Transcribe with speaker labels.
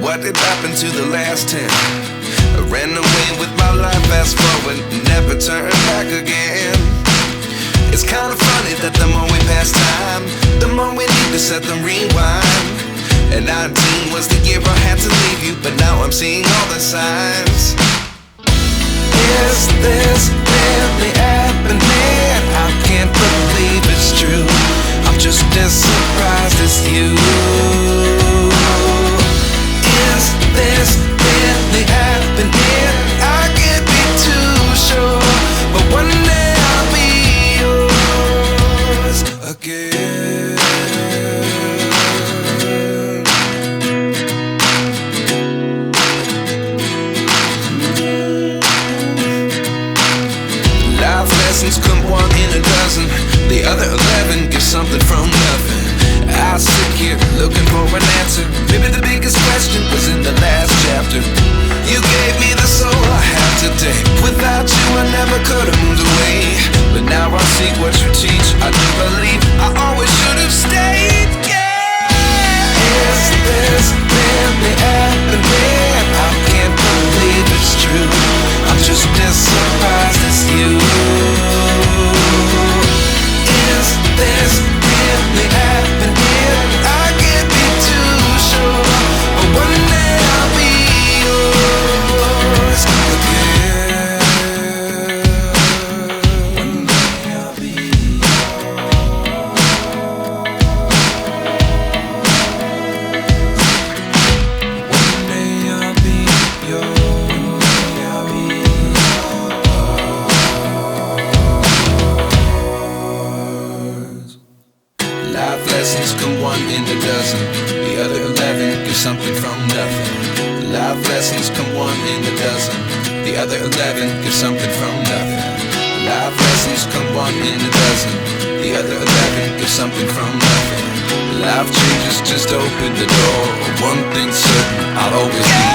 Speaker 1: what did happen to the last 10? I ran away with my life, fast forward, never turn back again. It's kind of funny that the more we pass time, the more we need to set them rewind. And 19 was the year I had to leave you, but now I'm seeing all the signs. Is this really happening? I can't believe it's true. I'm just as surprised as you. Is this really happening? I can't be too sure, but one day I'll be yours again. Life lessons come one in a dozen. The other 11 get something from nothing. I sit here looking for an answer. Maybe the biggest question was in the last chapter. You gave me the soul I have today. Without you I never could have moved away. But now I see what you teach. I do believe I always should have stayed. Yeah. Is this really happening? I can't believe it's true. I'm just as surprised as you. Is this really happening? I can't be too sure, but one day I'll be yours again. One day I'll be yours. One day I'll be yours. One day I'll be yours. Life lessons come one in a dozen. The other 11 give something from nothing. Life lessons come one in a dozen. The other 11 give something from nothing. Life lessons come one in a dozen. The other 11 give something from nothing. Life changes just open the door. One thing's certain, I'll always be